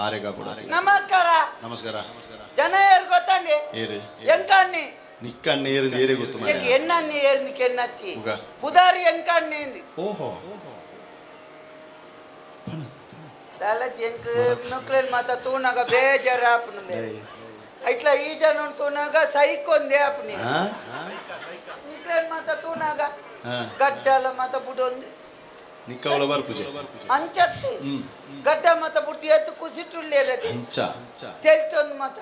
ಆರೆಗ ಕೂಡ ನಮಸ್ಕಾರ ನಮಸ್ಕಾರ ಜನ ಏರ್ ಗೊತ್ತಂಡಿ ಏರಿ ಎಂಕಣ್ಣಿ ನಿಕ್ಕಣ್ಣಿ ಏರಿಂದು ಏರಿ ಗೊತ್ತು ಮಾರ್ರೆ. ಎಣ್ಣಣ್ಣಿ ಏರ್ನಿ ಕೆಣ್ಣತ್ತಿ ಉಗ. ಪುದಾರಿ ಎಂಕಣ್ಣಿ ಇಂದಿ ಓಹೋ ದಾಲತ್ ಎಂಕ್ ನುಕ್ಲೇನ್ ಮಾತ ತೂನಾಗ ಬೇಜಾರ ಆಪನು ಇಟ್లా ಈ ಜನ ತೂನಾಗ ಸೈಕೊಂದೆ ಆಪನಿ ನಿಕ್ಲೇನ್ ಮಾತ ತೂನಾಗ ಗಡ್ಡಲ ಮಾತ ಬುಡೊಂದು ನಿಕ್ಕವಳ ಬರ್ಪುಜೆ ಅಂಚತ್ತಿ ಗಡ್ಡ ಮಾತ ಬುಟ್ಟಿ ಎತ್ತು ಕುಸಿಟ್ಟುಳ್ಳೇರದೆ ಅಂಚ ತೆಲ್ತೊಂದು ಮಾತ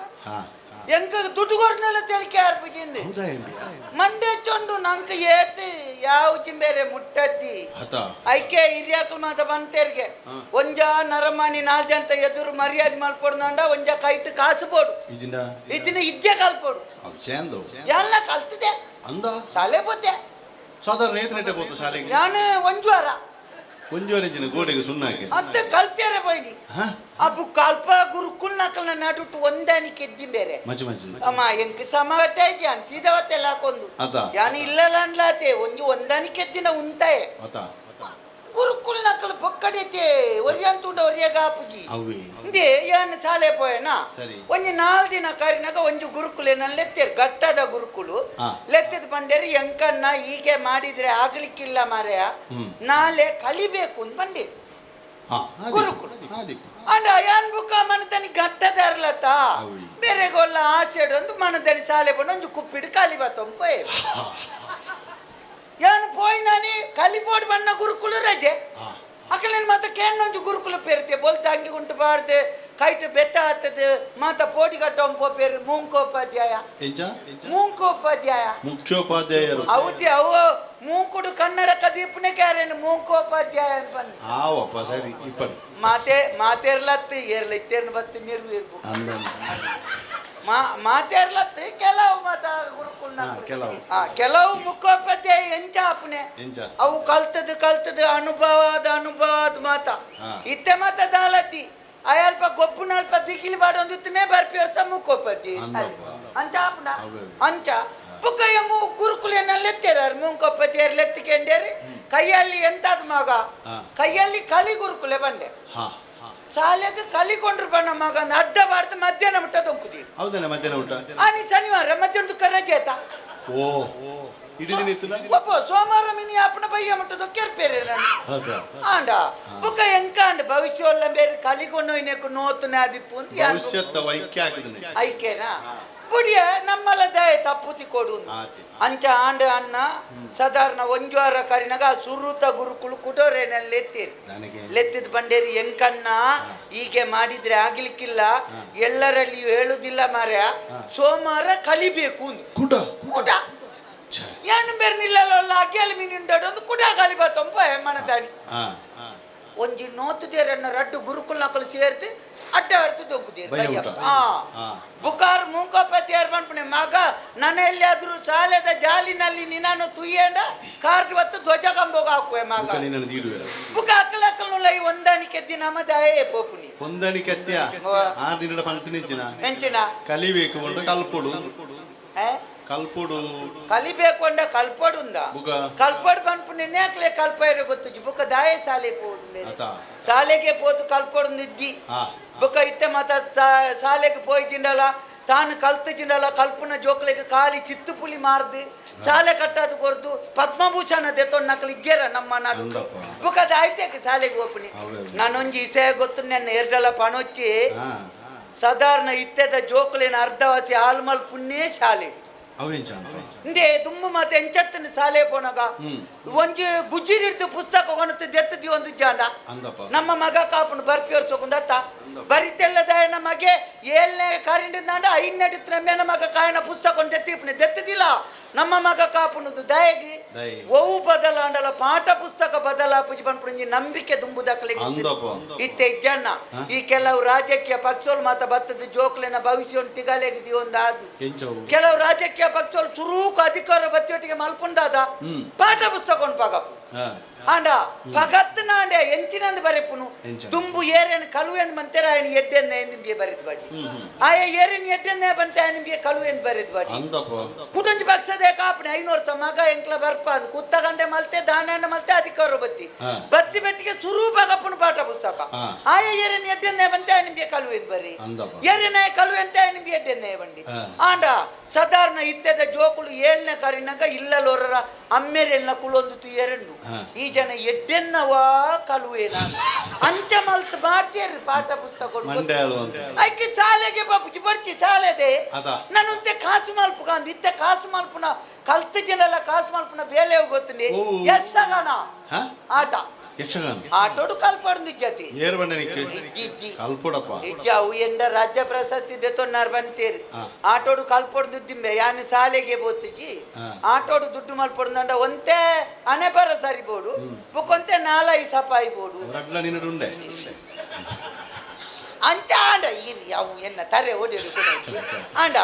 ಎಂಕ ದುಡ್ಡುಗೊಡ್ನೆಲ್ಲ ತೆಲಿಕೆ ಆರ್ಪಿಗಿಂది ಮಂಡೆ ಚೊಂಡು ನಂಕ ಏತಿ ಯಾವ ಚಿಂಬೇರೆ ಮುಟ್ಟದ್ದಿ ಐಕೆ ಹಿರಿಯಾಕಲ್ ಮಾತ ಬಂತೇರ್ಗೆ ಒಂಜ ನರಮಣಿ 4 ಜಂತ ಎದುರು ಮರ್ಯಾದೆ ಮಲ್ಪೊಡ್ನಂಡ ಒಂಜ ಕೈಟ್ ಕಾಸು ಬೋಡು ಇದನ್ನ ಇದ್ದೆ ಕಲ್ಪೋಡು ಎಲ್ಲ ಕಲ್ತಿದೆ ಅಂದ ಶಾಲೆ ಬೋತೆ ಸಾಧಾರಣ ನೇತ್ರೆ ಬೋತು ಶಾಲೆಗೆ ನಾನು ಒಂಜುವಾರ ಒಂಜುವರೆಂಜಿನ ಗೋಡೆಗೆ ಸುಣ್ಣ ಹಾಕಿ ಮತ್ತೆ ಕಲ್ಪ್ಯಾರೆ ಬೈನಿ ಅಬ್ಬು ಕಲ್ಪ ಗುರುಕುಲ್ ನಕಲ್ನ ನಾಟುಟ್ಟು ಒಂದಾನಿಕೆ ಎದ್ದಿ ಬೇರೆ ಅಮ್ಮ ಎಂಕ್ ಸಮವಟ್ಟೆ ಜಾನ್ ಸೀದವತ್ತೆಲ್ಲ ಹಾಕೊಂದು ಯಾನು ಇಲ್ಲಲ್ಲ ಅನ್ಲಾತೆ ಒಂದಾನಿಕೆ ಎದ್ದಿನ ಉಂತಾಯೆ ಗುರುಕುಲ್ ನಕಲ್ ಪೊಕ್ಕಡೈತೆ ಒರಿಯಂತುಂಡ ಒರಿಯಾಗ ಆಪುಜಿ ಇಂದೆ ಯಾನು ಶಾಲೆ ಪೋಯನಾ ಒಂಜಿ 4 ದಿನ ಕಾರಿನಾಗ ಒಂಜು ಗುರುಕುಲೇನ ಲೆತ್ತೇರು ಗಟ್ಟದ ಗುರುಕುಲು ಲೆತ್ತದ ಬಂಡೇರಿ ಎಂಕನ್ನ ಹೀಗೆ ಮಾಡಿದ್ರೆ ಆಗ್ಲಿಕ್ಕಿಲ್ಲ ಮಾರೆಯ ನಾಳೆ ಕಲಿಬೇಕು ಅಂತ ಬಂಡಿ ಗುರುಕುಲು ಅಂಡ ಯಾನ್ ಬುಕ್ಕ ಮನದನಿ ಗಟ್ಟದ ಅರ್ಲತ್ತ ಬೇರೆ ಗೊಲ್ಲ ಆಚೆಡು ಒಂದು ಮನದನಿ ಶಾಲೆ ಬಂದು ಒಂದು ಕುಪ್ಪಿಡು ಕಲಿ ಬತ್ತೊಂಪ ಯಾನು ಪೋಯ್ ನಾನಿ ಕಲಿಬೋಡ್ ಬಣ್ಣ ಗುರುಕುಲು ರಜೆ ಅಕಲೇನು ಮಾತ ಕೇನ್ನೊಂದು ಗುರುಕುಲ ಪೇರ್ತೆ ಬೋಲ್ತ ಅಂಗಿ ಉಂಟು ಬಾಡ್ದೆ ಕೈಟ್ ಬೆತ್ತ ಹತ್ತದ ಮಾತ ಪೋಟಿ ಕಟ್ಟೊಂಪೋ ಪೇರು ಮೂಂಕೋಪಾಧ್ಯಾಯ ಮುಖ್ಯೋಪಾಧ್ಯಾಯರು ಹೌದಿ ಅವು ಮೂಂಕುಡು ಕನ್ನಡ ಕದೀಪನೆ ಕ್ಯಾರೇನು ಮೂಂಕೋಪಾಧ್ಯಾಯ ಅಂತ ಸರಿ ಮಾತೇರ್ಲತ್ತು ಏರ್ಲ ಇತ್ತೇರ್ನ ಬತ್ತು ನೀರು ಇರ್ಬೇಕು ಮಾತೇರ್ಲತ್ತು ಕೆಲವು ಮಾತ ಗುರುಕುಲ್ನ ಕೆಲವು ಮುಖ್ಯೋಪಾಧ್ಯಾಯ ಎಂಚ ಅಪ್ನೆ ಅವು ಕಲ್ತದ ಅನುಭವದ ಮಾತ ಇತ್ತೆ ಮಾತ ದಾಲತಿ ಅಲ್ಪ ಗೊಬ್ಬುನಲ್ಪ ಬಿಗಿಲಿ ಬಾಡೊಂದಿತ್ತನೇ ಬರ್ಪಿ ವರ್ಷ ಮುಖ್ಯೋಪಾಧ್ಯಾಯ ಅಂಚ ಅಪ್ನ ಅಂಚ ಬುಕ್ಕಯ್ಯ ಗುರುಕುಲೇನಲ್ಲಿ ಎತ್ತೇರಾರು ಮೂಂಕೋಪಾಧ್ಯಾಯರು ಲೆತ್ತಿಕೊಂಡೇರಿ ಕೈಯಲ್ಲಿ ಎಂತಾದ ಮಗ ಕೈಯಲ್ಲಿ ಕಲಿ ಗುರುಕುಲೆ ಬಂಡೆ ಶಾಲೆಗೆ ಕಲಿಕೊಂಡ್ರು ಬಣ್ಣ ಮಗ ಅಡ್ಡ ಬಾಡ್ದು ಮಧ್ಯಾಹ್ನ ಊಟ ದೊಂಕುದಿ ಆನಿ ಶನಿವಾರ ಮಧ್ಯಾಹ್ನ ರಜೆ ಆಯ್ತಾ ಸೋಮವಾರ ಮಿನಿ ಅಪ್ಪನ ಬಯ್ಯ ಮುಟ್ಟದು ಕೆರ್ಪೇರೆ ಆಂಡ ಬುಕ್ಕ ಎಂಕ ಅಂಡ ಭವಿಷ್ಯ ಬೇರೆ ಕಲಿಕೊಂಡು ಇನ್ನೇಕು ನೋತುನೆ ಆದಿಪ್ಪು ಅಂತ ಐಕ್ಯನಾ ಬುಡಿಯ ನಮ್ಮಲ್ಲ ದಯ ತಪ್ಪುತಿ ಕೊಡು ಅಂಚ ಆಂಡ ಅಣ್ಣ ಸಾಧಾರಣ ಒಂಜುವಾರ ಕರಿನಾಗ ಸುರುತ ಗುರುಕುಳು ಕುಟೋರೇನಲ್ಲಿ ಲೆತ್ತಿದ ಬಂಡೇರಿ ಎಂಕಣ್ಣ ಹೀಗೆ ಮಾಡಿದ್ರೆ ಆಗ್ಲಿಕ್ಕಿಲ್ಲ ಎಲ್ಲರಲ್ಲಿ ಹೇಳುದಿಲ್ಲ ಮಾರ್ಯ ಸೋಮವಾರ ಕಲಿಬೇಕು ಕುಟ ಏನು ಬೇರೆ ನಿಲ್ಲಲ್ಲ ಅಗ್ಗಿಯಲ್ಲಿ ಮೀನುಂಡಾಡು ಒಂದು ಕುಟ ಕಲಿ ಬತ್ತೊಂಪ ಮನದಾನಿ ಒಂಜಿ ನೋತುದೇರನ್ನ ರಡ್ಡು ಗುರುಕುಲ್ ನಕಲು ಸೇರ್ತಿ ಅಡ್ಡ ಆಡ್ತು ದೊಗ್ಗುದೇರು ಬುಕಾರ್ ಮೂಂಕೋಪಾಧ್ಯಾಯರು ಬಂದ್ಪಣೆ ಮಗ ನನ್ನ ಎಲ್ಲಿಯಾದ್ರೂ ಶಾಲೆದ ಜಾಲಿನಲ್ಲಿ ನಿನ್ನನ್ನು ತುಯ್ಯಂಡ ಕಾರ್ಡ್ ಹೊತ್ತು ಧ್ವಜ ಕಂಬೋಗ ಹಾಕುವೆ ಮಗ ಬುಕ ಅಕ್ಕಲಕ್ಕಲ್ಲ ಈ ಹೊಂದಾಣಿಕೆ ದಿನ ಮದಾಯೇ ಪೋಪುನಿ ಹೊಂದಾಣಿಕೆ ಹೆಂಚಿನ ಕಲಿಬೇಕು ಕಲ್ಪೊಡು ಕಲ್ಪೊಡು ಕಲಿಬೇಕು ಅಂಡ ಕಲ್ಪೊಡು ಕಲ್ಪೊಡು ಬಂದ್ಪು ನೆನ್ಯಾಕ್ಲೆ ಕಲ್ಪ ಇರೋ ಗೊತ್ತು ಬುಕ್ಕ ದಾಯ ಶಾಲೆ ಪೋಡು ಶಾಲೆಗೆ ಪೋದು ಕಲ್ಪೊಡು ನಿದ್ದಿ ಬುಕ್ಕ ಇತ್ತೆ ಮತ ಶಾಲೆಗೆ ಪೋಯ್ ಜಿಂಡಲ ತಾನು ಕಲ್ತು ಜಿಂಡಲ ಕಲ್ಪನ ಜೋಕ್ಲೆಗೆ ಖಾಲಿ ಚಿತ್ತು ಪುಲಿ ಮಾರ್ದು ಶಾಲೆ ಕಟ್ಟದು ಕೊರ್ದು ಪದ್ಮಭೂಷಣ ದೆತ್ತೊಂದು ನಕಲು ಇಜ್ಜೇರ ನಮ್ಮ ನಾಡು ಬುಕ್ಕ ದಾಯ್ತೇಕೆ ಶಾಲೆಗೆ ಓಪನಿ ನಾನೊಂಜಿ ಇಸೆ ಗೊತ್ತು ನನ್ನ ಎರಡಲ ಪಣೊಚ್ಚಿ ಸಾಧಾರಣ ಇತ್ತೆದ ಜೋಕ್ಲೇನ ಅರ್ಧವಾಸಿ ಆಲ್ಮಲ್ ಪುಣ್ಯೇ ಶಾಲೆ ಇಂದೇ ತುಂಬ ಮತ್ತೆ ಎಂಚತ್ತನ ಶಾಲೆ ಪೋನಾಗ ಒಂಜಿ ಗುಜ್ಜಿರಿಡ್ದು ಪುಸ್ತಕ ಕೊಣತ್ತು ದೆತ್ತದಿ ಒಂದು ಜಾಂಡ ನಮ್ಮ ಮಗ ಕಾಪುನು ಬರ್ಪಿಯವ್ರು ತಗೊಂಡತ್ತ ಬರಿತೆಲ್ಲದ ಮಗೆ 7ನೇ ಕಾರಿಂಡಿಂದ 5ನೇ ನಮ್ಮೆನ ಮಗ ಕಾಯನ ಪುಸ್ತಕ ದೆತ್ತದಿಲ್ಲ ನಮ್ಮ ಮಗ ಕಾಪುನದು ದಯಗಿ ಓವು ಬದಲಾಂಡಲ ಪಾಠ ಪುಸ್ತಕ ಬದಲಾಪುಜಿ ಬಂದ್ಪುಂಜಿ ನಂಬಿಕೆ ದುಂಬುದಕ್ಲೆ ಇತ್ತೆ ಇಜ್ಜಣ್ಣ ಈ ಕೆಲವು ರಾಜಕೀಯ ಪಕ್ಷೋಲ್ ಮಾತ ಬತ್ತದ ಜೋಕ್ಲೆನ ಭವಿಷ್ಯ ತಿಗಲೆಗಿದಿ ಒಂದಾದ್ ಕೆಲವು ರಾಜಕೀಯ ಪಕ್ಷೋಲ್ ಸುರೂಕು ಅಧಿಕಾರ ಬತ್ತಿಯೊಟ್ಟಿಗೆ ಮಲ್ಪುಂದಾದ ಪಾಠ ಪುಸ್ತಕ ಪಾಗಪ್ಪು ಆಂಡ ಪಗತ್ತನಾಂಡೆ ಎಂಚಿನಂದು ಬರೆಪುನು ದುಂಬು ಏರೇನು ಕಳುವೆಂದು ಮಂತೆರ ఆయన ಎಡ್ಡೆನ್ನ ಎಂದಿಗೆ ಬರೆದು ಬಾಡಿ ಆಯ ಏರಿನ ಎಡ್ಡೆನ್ನ ಬಂತೆ ఆయనಗೆ ಕಳುವೆಂದು ಬರೆದು ಬಾಡಿ ಕುಟುಂಜ ಪಕ್ಷದೆ ಕಾಪಣೆ 500 ಮಗ ಎಂಕ್ಲ ಬರ್ಪ ಅಂದ್ ಕುತ್ತಗಂಡೆ ಮಲ್ತೆ ದಾನಣ್ಣ ಮಲ್ತೆ ಅಧಿಕಾರ ಬತ್ತಿ ಬತ್ತಿ ಬೆಟ್ಟಿಗೆ ಸುರೂಪ ಕಪ್ಪನ ಪಾಠ ಪುಸ್ತಕ ಆಯ ಏರಿನ ಎಡ್ಡೆನ್ನ ಬಂತೆ ఆయనಗೆ ಕಳುವೆಂದು ಬರಿ ಏರಿನ ಕಳುವೆಂತೆ ఆయనಗೆ ಎಡ್ಡೆನ್ನ ಬಂಡಿ ಆಂಡ ಸಾಧಾರಣ ಇತ್ತೆದ ಜೋಕುಲು 7ನೇ ಕಾರಿನಾಗ ಇಲ್ಲಲೋರರ ಅಮ್ಮೆರೆಲ್ನ ಕುಲೊಂದು ತುಯರೆಂಡು ಈ ಜನ ಎಡ್ಡೆನ್ನವಾ ಕಳುವೇನ ಅಂಚ ಮಲ್ತ್ ಮಾಡ್ತೀರಿ ಪಾಠ ಪುಸ್ತಕ ಐಕಿ ಶಾಲೆಗೆ ಬಾಪುಜಿ ಬರ್ಚಿ ಶಾಲೆದೆ ನಾನುಂತೆ ಕಾಸು ಮಲ್ಪು ಕಾಂದ್ ಇತ್ತೆ ಕಾಸು ಮಲ್ಪುನ ಕಲ್ತ ಜನಲ್ಲ ಕಾಸು ಮಲ್ಪುನ ಬೇಲೆ ಗೊತ್ತುಂಡಿ ಎಸ್ಸಗಣ ಆಟ ಯಕ್ಷಗಾನ ಆಟೋಡು ಕಲ್ಪಡು ಜತಿ ಏರ್ ಬಂಡನಿಕ್ಕೆ ಕಲ್ಪಡಪ್ಪ ಇಜ್ಜಾವು ಎಂಡ ರಾಜ್ಯ ಪ್ರಶಸ್ತಿ ದೆತೊನ್ನಾರ್ ಬಂತೀರಿ ಆಟೋಡು ಕಲ್ಪಡು ದುಡ್ಡಿಂಬೆ ಯಾನು ಶಾಲೆಗೆ ಬೋತಿಜಿ ಆಟೋಡು ದುಡ್ಡು ಮಲ್ಪಡು ಒಂತೆ ಅನೆ ಬರ ಸರಿಬೋಡು ಬುಕ್ಕೊಂತೆ 4-5 ಸಪಾಯಿ ಬೋಡು ನಿನ್ನುಂಡೆ ಅಂಚ ಆಂಡ ಇರಿ ಅವು ಎನ್ನ ತರೆ ಓಡಿಡು ಆಂಡ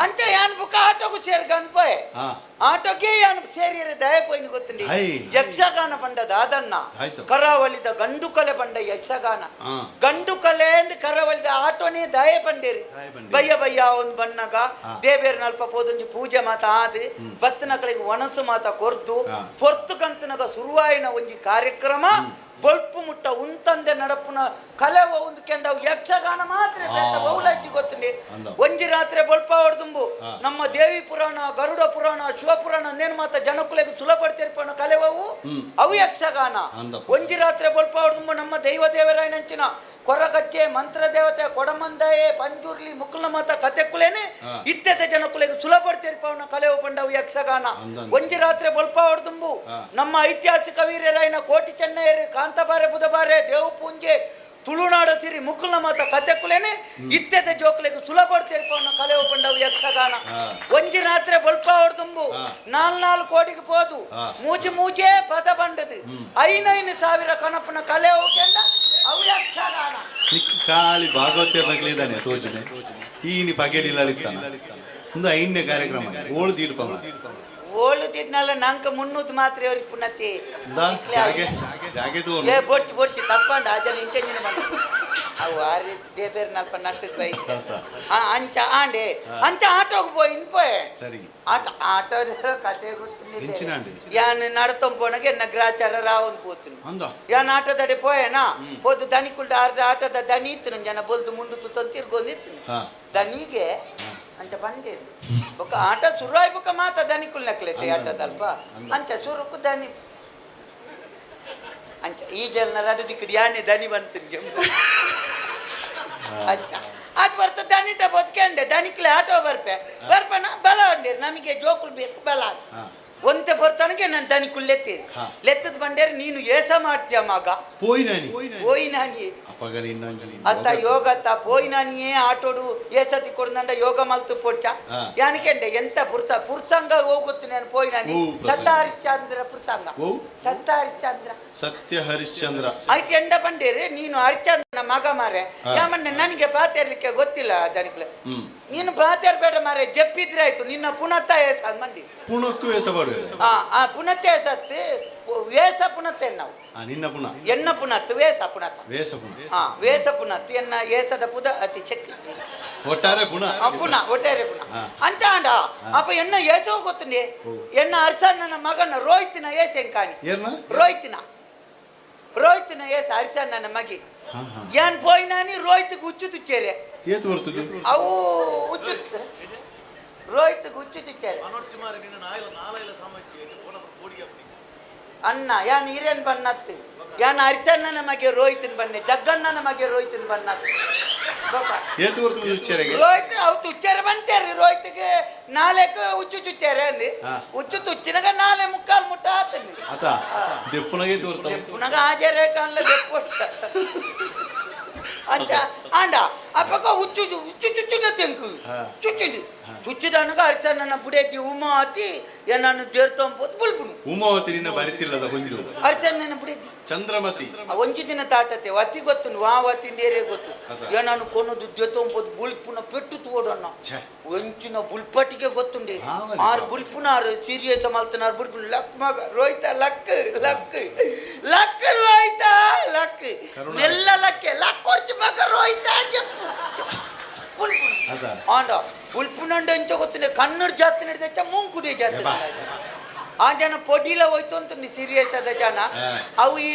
ಅಂಚ ಯಾನ್ ಬುಕ್ಕ ಆಟೋಗೂ ಸೇರ್ಗಂದ್ ಪೋಯ್ ಆಟೋಗೆ ಯಾನ್ ಸೇರಿಯರೆ ದಯ ಪೋಯ್ನು ಗೊತ್ತುಂಡಿ ಯಕ್ಷಗಾನ ಬಂಡದ ಅದನ್ನ ಕರಾವಳಿದ ಗಂಡು ಕಲೆ ಬಂಡ ಯಕ್ಷಗಾನ ಗಂಡು ಕಲೆ ಎಂದು ಕರಾವಳಿದ ಆಟೋನೇ ದಯ ಪಂಡೇರಿ ಬಯ್ಯ ಒಂದು ಬಣ್ಣಗ ದೇವೇರ್ ನಲ್ಪ ಪೋದೊಂಜಿ ಪೂಜೆ ಮಾತ ಆದಿ ಬತ್ತನಗಳಿಗೆ ಒಣಸು ಮಾತ ಕೊರ್ದು ಪೊರ್ತು ಕಂತನಗ ಶುರುವಾಯಿನ ಒಂಜಿ ಕಾರ್ಯಕ್ರಮ ಬೊಲ್ಪು ಮುಟ್ಟ ಉಂತಂದೆ ನಡಪುನ ಕಲೆವ ಒಂದು ಕೆಂಡವು ಯಕ್ಷಗಾನ ಮಾತ್ರ ಬಹುಲಜ್ಜಿ ಗೊತ್ತುಂಡಿ ಒಂಜಿ ರಾತ್ರಿ ಬೊಲ್ಪ ಹೊಡ್ದುಂಬು ನಮ್ಮ ದೇವಿ ಪುರಾಣ ಗರುಡ ಪುರಾಣ ಶಿವಪುರಾಣ ನೇನು ಮಾತ ಜನಕುಲೆಗೆ ಸುಲಭಡ್ತಿರ್ಪಣ ಕಲೆವವು ಅವು ಯಕ್ಷಗಾನ ಒಂಜಿ ರಾತ್ರಿ ಬೊಲ್ಪ ಹೊಡ್ದುಂಬು ನಮ್ಮ ದೈವ ದೇವರಾಯನಂಚಿನ ಕೊರಗಚ್ಚೆ ಮಂತ್ರ ದೇವತೆ ಕೊಡಮಂದಯೆ ಪಂಜುರ್ಲಿ ಮುಕ್ಕಲ ಮಾತ ಕತೆಕುಲೇನೆ ಇತ್ತೆದ ಜನಕುಲೆಗೆ ಸುಲಭಡ್ತಿರ್ಪವನ ಕಲೆವು ಪಂಡವು ಯಕ್ಷಗಾನ ಒಂಜಿ ರಾತ್ರಿ ಬೊಲ್ಪ ಹೊಡ್ದುಂಬು ನಮ್ಮ ಐತಿಹಾಸಿಕ ವೀರರಾಯನ ಕೋಟಿ ಚೆನ್ನಯ್ಯರು ಕಾಂತಬಾರೆ ಬುಧಬಾರೆ ದೇವು ಪೂಂಜೆ ತುಳುನಾಡ ಸಿರಿ ಮುಕ್ಕಲ ಮಾತ ಕತೆಕುಲೇನೆ ಇತ್ತೆದ ಜೋಕುಲೆಗೆ ಸುಲಭಡ್ತಿರ್ಪವನ ಕಲೆವು ಪಂಡವು ಯಕ್ಷಗಾನ ಒಂಜಿ ರಾತ್ರಿ ಬೊಲ್ಪ ಹೊಡ್ದುಂಬು 4 ಕೋಟಿಗೆ ಪೋದು ಮೂಜೆ ಪದ ಬಂಡದು 5,000 ಕನಪನ ಕಲೆವು ಕೆಂಡ ಅವು ಯಕ್ಷಗಾನ ಖಾಲಿ ಭಾಗವತ ನಗಲಿದ್ದಾನೆ ತೋಜನೆ ಈನಿ ಪಗೆಲಿಲ್ಲ ಒಂದು 5ನೇ ಕಾರ್ಯಕ್ರಮ ಓಳು ತೀರ್ಪ ಓಳು ತಿನ್ನಲ್ಲ ನಂಕ ಮುನ್ನೂದು ಮಾತ್ರ ಅವ್ರಿಗೆ ಪುನತಿ ಬೊಡ್ಚಿ ತಪ್ಪಂಡ ಅಜನ ಇಂಚಂಜಿನ ಬಂದ ಅವು ಆರಿ ದೇಬೇರ್ ನಲ್ಪ ನಟ್ಟದ್ ಬೈ ಅಂಚ ಆಂಡೆ ಅಂಚ ಆಟೋಗೆ ಪೋಯಿ ಇನ್ಪೋಯ್ ಸರಿ ಆಟೋ ಕತೆ ಗೊತ್ತಿಲ್ಲ ಯಾನ್ ನಡತಂ ಪೋನಗೆ ಎನ್ನ ಗ್ರಾಚಾರ ರಾವನ್ ಪೋತೀನಿ ಯಾನ್ ಆಟೋದಡೆ ಪೋಯೇನಾ ಪೋದು ದನಿ ಕುಲ್ಡ ಆಟದ ದನಿ ಇತ್ತು ಜನ ಬೊಲ್ದು ಮುಂಡು ತುತ್ತೊಂದು ತಿರ್ಗೊಂದಿತ್ತು ದನಿಗೆ ಅಂಚ ಬಂದಿರು ಬೊಕ್ಕ ಆಟ ಶುರುವಾಯ್ ಬೊಕ್ಕ ಮಾತ ದನಿ ಕುಲ್ನಕ್ಲೆತೆ ಆಟದಲ್ಪ ಅಂಚ ಶುರುಕು ದನಿ ಅಂಚ ಈ ಜಲ್ನ ರಡದಿ ಕಡಿ ಯಾನೆ ದನಿ ಬಂತೀನಿ ಅಂಚ ಅದು ಬರ್ತ ದನಿಟ ಬದುಕಂಡೆ ದನಿಕ್ಲೆ ಆಟೋ ಬರ್ಪಣ ಬಲ ಅಂಡೇರು ನಮಗೆ ಜೋಕುಲು ಬೇಕು ಬಲ ಒಂತೆ ಬರ್ತನಗೆ ನಾನು ದನಿ ಕುಲ್ಲೆತ್ತೀರಿ ಲೆತ್ತದ ಬಂಡೇರು ನೀನು ಏಸ ಮಾಡ್ತೀಯ ಮಗ పోయి నాని అత్త యోగ అత్త పోయి నానియే ఆటోడు ఏసతి కొడుందండ యోగ మల్తు పొడ్చ యానికంటే ఎంత పురుషంగ ಹೋಗುತ್ತು ನಾನು పోయి నాని ಸತ್ಯ ಹರಿಶ್ಚಂದ್ರ ಐಟ್ ಎಂಡ ಬಂಡೇರಿ ನೀನು ಹರಿಶ್ಚಂದ್ರನ ಮಗ ಮಾರೆ ಯಾಮಣ್ಣ ನನಗೆ ಪಾತೇರ್ಲಿಕ್ಕೆ ಗೊತ್ತಿಲ್ಲ ದನಿಕ್ಲೆ ನೀನು ಪಾತೇರ್ ಬೇಡ ಮಾರೆ ಜಪ್ಪಿದ್ರೆ ಆಯ್ತು ನಿನ್ನ ಪುನತ್ತ ಏಸ ಮಂಡಿ ಪುನಕ್ಕು ವೇಸಬಾಡು ಪುನತ್ತೆ ಸತ್ತು ವೇಸ ಪುನತ್ತೆ ನಾವು ನಿನ್ನ ಪುನ ಎನ್ನ ಪುನತ್ ವೇಸ ಪುನತ ವೇಸ ಪುನತ್ ಎನ್ನ ಏಸದ ಪುದ ಅತಿ ಚೆಕ್ ಒಟ್ಟಾರೆ ಪುನ ಒಟ್ಟಾರೆ ಪುನ ಅಂತ ಅಂಡ ಅಪ್ಪ ಎನ್ನ ಏಸೋ ಗೊತ್ತುಂಡಿ ಎನ್ನ ಅರ್ಸಣ್ಣನ ಮಗನ ರೋಹಿತಿನ ಏಸೆನ್ ಕಾಣಿ ರೋಹಿತಿನ ಏಸ ಅರ್ಸಣ್ಣನ ಮಗಿ ಏನ್ ಪೋಯ್ ನಾನಿ ರೋಹಿತ್ಗೆ ಹುಚ್ಚು ತುಚ್ಚೇರೆ ಅವು ಹುಚ್ಚು ರೋಹಿತ್ಗೆ ಹುಚ್ಚು ತುಚ್ಚೇರೆ ಅಣ್ಣ ಯಾನ್ ಹಿರೇನ್ ಬನ್ನತ್ತು ಯಾನ್ ಹರಿಸಣ್ಣನ ಮಗೆ ರೋಹಿತನ್ ಬನ್ನೆ ಜಗ್ಗಣ್ಣನ ಮಗೆ ರೋಹಿತನ್ ಬನ್ನತ್ತು ರೋಹಿತ್ ಅವು ತುಚ್ಚೇರೆ ಬಂತೇರಿ ರೋಹಿತ್ಗೆ ನಾಳೆಕ ಹುಚ್ಚು ಚುಚ್ಚೇರೆ ಅಂದಿ ಹುಚ್ಚು ತುಚ್ಚಿನಾಗ ನಾಳೆ ಮುಕ್ಕಾಲ್ ಮುಟ್ಟ ಆತನಿ ದೆಪ್ಪುನಾಗ ಹಾಜರೇ ಕಾಣ್ಲ ದೆಪ್ಪು ಅಂಚ ಆಂಡ ಅಪ್ಪಕ ಹುಚ್ಚು ಚುಚ್ಚುನ ತೆಂಕು ಚುಚ್ಚುಂಡು ತುಚ್ಚಿದನಗ ಅರ್ಚನ ಬುಡೇತಿ ಉಮಾವತಿ ನಾನು ದೇರ್ತಂಪೋದು ಬುಲ್ಪುನು ಉಮಾವತಿ ನಿನ್ನ ಬರಿತಿಲ್ಲದ ಹೊಂದಿರು ಅರ್ಚನ ಬುಡೇತಿ ಚಂದ್ರಮತಿ ಒಂಜಿ ದಿನ ತಾಟತೆ ವತಿ ಗೊತ್ತು ವಾವತಿ ನೇರೆ ಗೊತ್ತು ನಾನು ಕೊನದು ದೇತಂಪೋದು ಬುಲ್ಪುನ ಪೆಟ್ಟು ತೋಡನ್ನ ಒಂಚಿನ ಬುಲ್ಪಟ್ಟಿಗೆ ಗೊತ್ತುಂಡಿ ಆರು ಬುಲ್ಪುನಾರು ಸೀರಿಯಸ್ ಮಲ್ತನಾರು ಬುಲ್ಪುನ ಲಕ್ ಮಗ ರೋಯ್ತ ಲಕ್ ಲಕ್ ಲಕ್ ರೋಯ್ತ ಲಕ್ ಎಲ್ಲ ಲಕ್ಕೆ ಲಕ್ ಕೊಡ್ಚಿ ಮಗ ರೋಯ್ತ ಆಂಡ ಬುಲ್ಪುನಂಡ ಎಂಚ ಗೊತ್ತಿಲ್ಲ ಕನ್ನಡ ಜಾತಿ ನಡೆದ ಮುಂಕುಡಿ ಜಾತಿ ಆ ಜನ ಪೊಡಿಲ ಹೋಯ್ತು ಅಂತ ಸೀರಿಯಸ್ ಅದ ಜನ ಅವು ಈ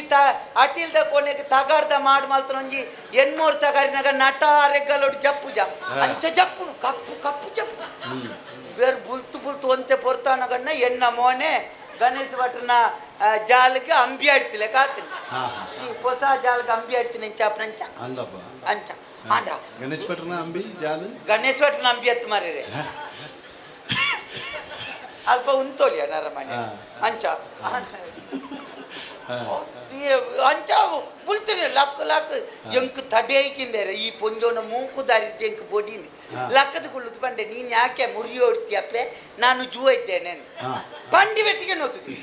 ಅಟಿಲ್ದ ಕೊನೆಗೆ ತಗಾರ್ದ ಮಾಡಿ ಮಲ್ತ ಒಂಜಿ 800 ಸಗಾರಿನಾಗ ನಟ ರೆಗ್ಗಲೋಡು ಜಪ್ಪು ಅಂಚ ಜಪ್ಪುನು ಕಪ್ಪು ಕಪ್ಪು ಜಪ್ಪು ಬೇರೆ ಬುಲ್ತು ಒಂತೆ ಪೊರ್ತಾನಗಣ್ಣ ಎನ್ನ ಮೋನೆ ಗಣೇಶ್ ಭಟ್ರನ ಜಾಲಕ್ಕೆ ಅಂಬಿ ಆಡ್ತಿಲ್ಲ ಕಾತೀನಿ ಹೊಸ ಜಾಲಕ್ಕೆ ಅಂಬಿ ಆಡ್ತೀನಿ ಅಂಚ ಅಂಚ ಆಂಡ ಗಣೇಶ್ ಭಟ್ರನ ಅಂಬಿ ಜಾಲು ಗಣೇಶ್ ಭಟ್ರನ ಅಂಬಿ ಎತ್ತು ಮಾರೀರಿ ಅಲ್ಪ ಉಂತೋಲಿಯ ನರಮನೆ ಅಂಚ ಅಂಚ ಬುಲ್ತೀನಿ ಲಕ್ ಲಕ್ ಎಂಕ್ ತಡೇಕಿ ಬೇರೆ ಈ ಪೊಂಜೋನ ಮೂಕು ದಾರಿ ಎಂಕ್ ಬೊಡಿನಿ ಲಕ್ಕದ ಕುಳ್ಳುದು ಬಂಡೆ ನೀನ್ ಯಾಕೆ ಮುರಿಯೋಡ್ತೀಯಪ್ಪೆ ನಾನು ಜೂ ಇದ್ದೇನೆ ಬಂಡಿ ಬೆಟ್ಟಿಗೆ ನೋತುದು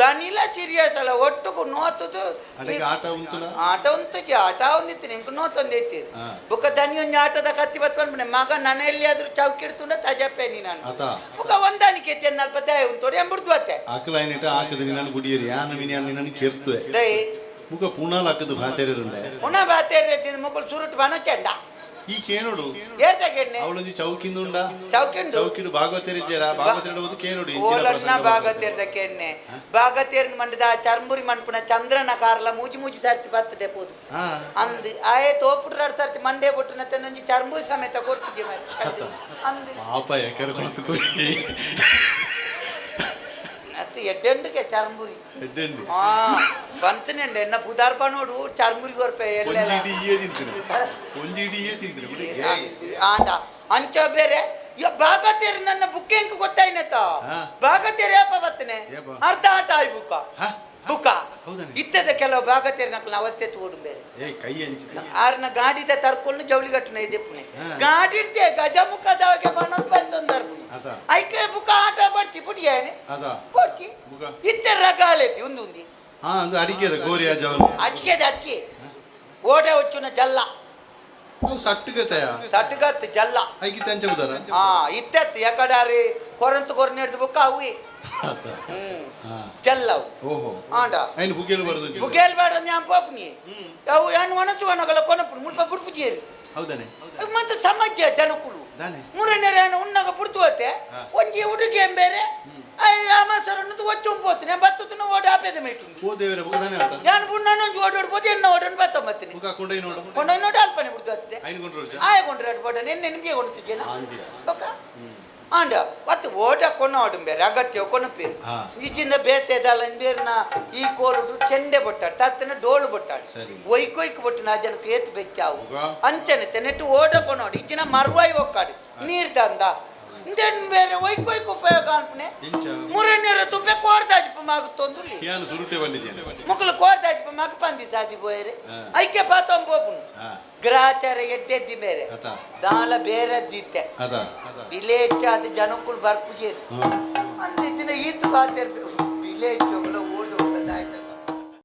ದನಿಲ ಸೀರಿಯಸ್ ಅಲ್ಲ ಒಟ್ಟಿಗೂ ನೋತುದು ಆಟ ಉಂತಕ್ಕೆ ಆಟ ಒಂದಿತ್ತು ಎಂಕ್ ನೋತೊಂದೈತಿ ಬುಕ್ಕ ದನಿ ಒಂಜಿ ಆಟದ ಕತ್ತಿ ಬತ್ಕೊಂಡ್ಬಿಟ್ಟೆ ಮಗ ನನ್ನ ಎಲ್ಲಿಯಾದ್ರೂ ಚೌಕಿಡ್ತುಂಡ ತಜಪ್ಪೆ ನೀ ನಾನು ಬುಕ್ಕ ಒಂದಾನಿಕೆ ಎತ್ತಿ ನಲ್ಪ ದಯ ಉಂಟೋಡಿ ಎಂಬುಡ್ದು ಅತ್ತೆ ದೈ ಮುಖ ಪುನಃ ಲಕ್ಕದು ಬಾತೇರೇ ಪುನಃ ಬಾತೇರಿ ಮುಕ್ಕಳು ಸುರುಟ್ ಬಣ ಚೆಂಡ ಈ ಕೇನೋಡು ಏರ್ಟಗೆಣ್ಣೆ ಅವಳೊಂದು ಚೌಕಿಂದುಂಡ ಚೌಕಿಂಡು ಚೌಕಿಡು ಭಾಗವತರಿದ್ದೀರಾ ಭಾಗವತರಿಡುವುದು ಕೇನೋಡು ಓಲನ್ನ ಭಾಗವತೇರ್ದಕ್ಕೆಣ್ಣೆ ಭಾಗವತೇರ್ ಮಂಡದ ಚರ್ಮುರಿ ಮಣ್ಪುನ ಚಂದ್ರನ ಕಾರ್ಲ ಮೂಜಿ ಸರ್ತಿ ಬರ್ತದೆ ಪೋದು ಅಂದು ಆಯೇ ತೋಪುಡ್ರಾಡ್ ಸರ್ತಿ ಮಂಡೇ ಬೊಟ್ಟುನ ತನ್ನೊಂಜಿ ಚರ್ಮುರಿ ಸಮೇತ ಕೊರ್ತಿದ್ದೆ ಮಾಡಿ ಅಂದು ಪಾಪ ಯಾಕರೆ ಕೊಡ್ತು ಕೊಡಿ ಎಡ್ಡೆಂಡುಗೆ ಚರ್ಮುರಿ ಬಂತನೆಂಡ ಎನ್ನ ಪುದಾರ್ಪ ನೋಡು ಚರ್ಮುರಿ ಗೊರ್ಪೆ ಆಂಡ ಅಂಚ ಬೇರೆ ಭಾಗತೇರಿ ನನ್ನ ಬುಕ್ ಎಂಕ್ ಗೊತ್ತಾಯ್ನತ ಭಾಗತೇರಿ ಯಾಪ ಬರ್ತನೆ ಅರ್ಧ ಆಟ ಆಯ್ ಬುಕ್ಕ ಇತ್ತದ ಕೆಲವು ಭಾಗತೇರಿ ನಕಲ್ನ ಅವಸ್ಥೆ ತೋಡು ಬೇರೆ ಆರ್ನ ಗಾಡಿದ ತರ್ಕೊಂಡು ಜವಳಿಗಟ್ಟನ ಇದೆಪ್ಪುನೆ ಗಾಡಿ ಇಡ್ತೆ ಗಜಮುಖದವಗೆ ಬಣ್ಣದ ಬಂತೊಂದರ್ ಐಕೆ ಬುಕ್ಕ ಆಟ ಬಡ್ಚಿ ಪುಡಿಯಾನೆ ಬಡ್ಚಿ ಇತ್ತೆ ರಗಾಳೆತಿ ಉಂದುಂದಿ ಅಡಿಕೆದ ಗೋರಿಯ ಅಡಿಕೆದ ಅಕ್ಕಿ ಓಡೆ ಹೊಚ್ಚುನ ಜಲ್ಲ ಸಟ್ಗತ್ ಜಲ್ಲ ಇತ್ತೆತ್ತು ಯಾಕಡಾರಿ ಕೊರಂತ ಕೊರನೇಡ್ದು ಬುಕ್ಕ ಅವು ಜಲ್ಲವು ಆಂಡ ಬುಗೇಲ್ ಬಾಡ ನ್ಯಾಂ ಪೋಪ್ನಿ ಅವು ಏನು ಒಣಸು ಒಣಗಲ ಕೊನಪುಡು ಮುಲ್ಪ ಬುಡ್ಪುಜೇರಿ ಮತ್ತೆ ಸಮಾಜ ಜನಕುಲು ಮೂರನೇರೇನು ಉಣ್ಣಾಗ ಪುಡ್ತುವತ್ತೆ ಒಂಜಿ ಹುಡುಗಿ ಬೇರೆ ಅಮ್ಮಸರನ್ನದು ಒಚ್ಚುಂಪೋತೀನಿ ಬತ್ತುತ್ತನ ಓಡಿ ಆಪೇದ ಮೇಟು ನಾನು ಬುಣ್ಣನೊಂದು ಓಡೋಡ್ಬೋದು ಎನ್ನ ಓಡೋಣ ಬತ್ತೊಂಬತ್ತೀನಿ ಕೊಂಡೋಗಿ ನೋಡಿ ಅಲ್ಪನೆ ಬಿಡ್ತು ಆಯಕೊಂಡ್ರೆ ಬೋಡ ನಿನ್ಗೆ ಕೊಡ್ತಿದ್ದೇನೆ ಆಂಡ ಮತ್ತೆ ಓಡ ಕೊನೋಡು ಬೇರೆ ಅಗತ್ಯ ಕೊನಪೇರು ಈಚಿನ ಬೇತೆದಲ್ಲ ಬೇರ್ನ ಈ ಕೋಲು ಚೆಂಡೆ ಬೊಟ್ಟಾಡು ತತ್ತನ ಡೋಳು ಬೊಟ್ಟಾಡು ಒಯ್ಕೊಯ್ಕು ಬೊಟ್ಟು ನಾ ಜನಕ್ಕೆ ಏತ್ ಬೆಚ್ಚಾವು ಅಂಚನೆ ನೆಟ್ಟು ಓಡ ಕೊನೋಡು ಈಚಿನ ಮರ್ವಾಯಿ ಒಕ್ಕಾಡು ನೀರ್ ದಂದ ಬೇರೆ ಒಯ್ಕೊಯ್ಕು ಉಪಯೋಗ ಅನ್ಪನೆ ಮೂರನೇರ ತುಪ್ಪೆ ಕೋರ್ದಾಜಿಪ ಮಾಗುತ್ತೊಂದು ಮಕ್ಕಳು ಕೋರ್ದಾಜಿಪ ಮಗ ಪಂದಿ ಸಾದಿ ಬೋಯರೆ ಐಕ್ಯ ಪಾತೊಂಬೋಪುನು ಗ್ರಾಚಾರ ಎಡ್ಡೆದ್ದಿ ಬೇರೆ ದಾಳ ಬೇರೆದ್ದಿತ್ತೆ ವಿಲೇಜ್ ಆದ ಜನಕ್ಕಳು ಬರ್ಪುಜೇರು ಅಂದಿತ್ತಿನ ಈತ ಪಾತಿರ್ಬೇಕು ವಿಲೇಜ್ ಓಡಿ